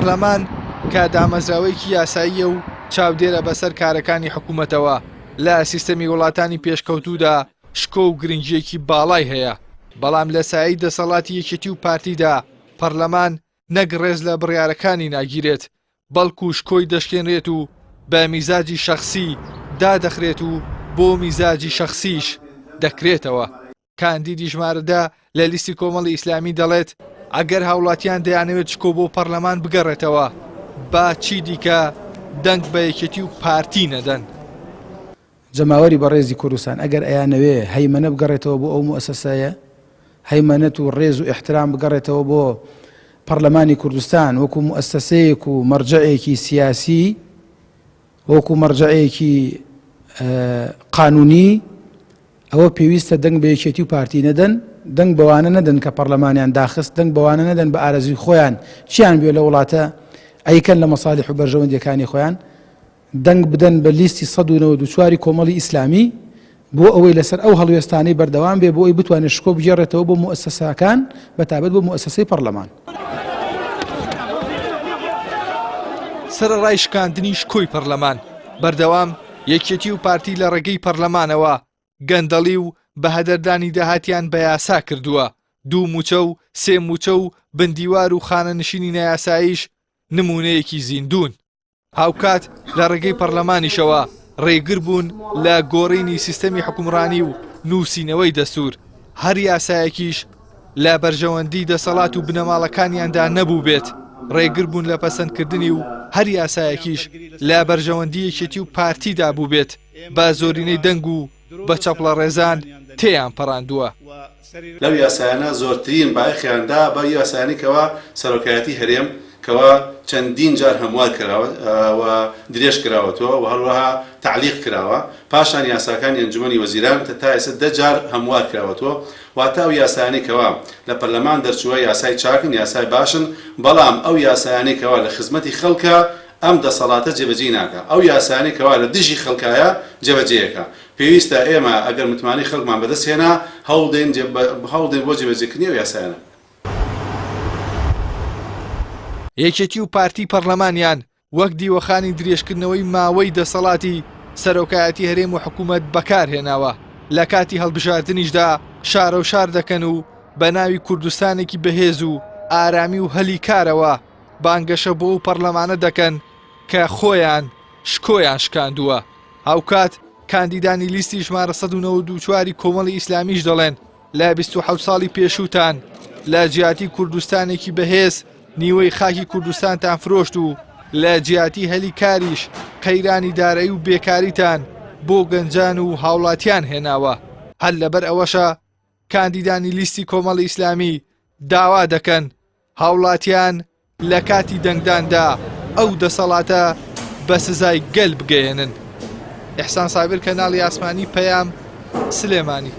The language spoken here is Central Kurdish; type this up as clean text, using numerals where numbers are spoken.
پەرلەمان کە دامەزراوەیەکی یاساییە و چاودێرە بەسەر کارەکانی حکوومەتەوە لە سیستەمی وڵاتانی پێشکەوتوودا شکۆ و گرنگیەکی باڵای هەیە، بەڵام لە سایەی دەسەڵاتی یەکێتی و پارتیدا پەرلەمان نەک ڕێز لە بڕیارەکانی ناگیرێت، بەڵکو شکۆی دەشکێنرێت و بە میزاجی شەخسی دادەخرێت و بۆ میزاجی شەخسیش دەکرێتەوە. کاندیدی ژمارەدا لە لیستی کۆمەڵی ئیسلامی دەڵێت ئەگەر هاوڵاتیان دەیانەوێت شکۆ بۆ پەرلەمان بگەڕێتەوە با چی دیکە دەنگ بە یەکێتی و پارتی نەدەن. جەماوەری بەڕێزی کوردستان ئەگەر ئەیانەوێ هەیمەنە بگەڕێتەوە بۆ ئەو موسسەیە، هەیمەنەت و ڕێز و احترام بگەڕێتەوە بۆ پەرلەمانی کوردستان وەکو موسسەیەک و مەرجەعێکی سیاسی، وەکو مەرجەعێکی قانونی، ئەوە پێویستە دەنگ بە یەکێتی و پارتی نەدەن، دەنگ بەوانە نەدەن کە پەرلەمانیان داخست، دەنگ بەوانە نەدەن بە ئارەزوی خۆیان چیان بێ لە وڵاتە ئەیکەن لە مەساڵح و بەرژەوەندیەکانی خۆیان، دەنگ بدەن بە لیستی 194 کۆمەڵی ئیسلامی بۆ ئەوەی لەسەر ئەو هەڵوێستانەی بەردەوام بێ بۆ ئەوی بتوانێت شکۆ بگێڕێتەوە بۆ موسسەکان بەتابەت بۆ موسسەی پەرلەمان. سەرەڕای شکاندنی شکۆی پەرلەمان بەردەوام یەکێتی و پارتی لە ڕێگەی پەرلەمانەوە گەندەڵی و بە هەدەردانی داهاتیان بە یاسا کردووە، 2 موچە و 3 موچە و بندیوار و خانەنشینی نایاساییش نمونەیەکی زیندون. هاوکات لە ڕێگەی پەرلەمانیشەوە ڕێگر بوون لە گۆڕینی سیستەمی حکومڕانی و نووسینەوەی دەستور، هەر یاسایەکیش لە بەرژەوەندی دەسەڵات و بنەماڵەکانیاندا نەبوو بێت، ڕێگر بوون لە پەسەندکردنی و هەر یاسایەکیش لە بەرژەوەندی یەکێتی و پارتیدا بوو بێت، بە زۆرینەی دەنگ و بە چەپڵە ڕێزان تێیان پەڕاندووە. لەو یاسایانە زۆرترین باەخیاندا بە یاسایانی کەوا سەرۆکایەتی هەرێم کەوا چەندین جار هەموار کراوە و درێژ کراوەتەوە و هەروەها تعلیق کراوە، پاشان یاساکانی ئەنجومەنی وەزیران تا ئێستا 10 جار هەموار کراوەتەوە، واتە ئەو یاسایانی کەوا لە پەرلەمان دەرچووە یاسای چاکن، یاسای باشن، بەڵام ئەو یاسایانی کەوا لە خزمەتی خەڵکە ئەم دەسەڵاتە جێبەجێ ناکە، ئەو یاسایانی کەوا لە دژی خەڵکایە جێبەجێیەکە. پێویستە ئێمە ئەگەر متمانی خەڵکمان بەدەستهێنا هەوڵدێن بۆ جێبەجێکردنی ئەو یاسایانە. یەکێتی و پارتی پەرلەمانیان وەک دیوەخانی درێژکردنەوەی ماوەی دەسەڵاتی سەرۆکایەتی هەرێم و حکوومەت بەکارهێناوە، لە کاتی هەڵبژاردنیشدا شارە و شار دەکەن و بە ناوی کوردستانێکی بەهێز و ئارامی و هەلی کارەوە بانگەشە بۆ و پەرلەمانە دەکەن کە خۆیان شکۆیان شکاندووە. هاوکات کاندیدانی لیستی ژمارە 194 کۆمەڵی ئیسلامیش دەڵێن لە 27 ساڵی پێشووتان لە جیاتی کوردستانێکی بەهێز نیوەی خاکی کوردستانتان فرۆشت و لە جیاتی هەلی کاریش قەیرانی دارایی و بێکاریتان بۆ گەنجان و هاوڵاتیان هێناوە. هەر لەبەر ئەوەشە کاندیدانی لیستی کۆمەڵی ئیسلامی داوا دەکەن هاوڵاتیان لە کاتی دەنگداندا ئەو دەسەڵاتە بە سزای گەل بگەێنن. ئیحسان سابر، کەناڵی ئاسمانی، پەیام، سلێمانی.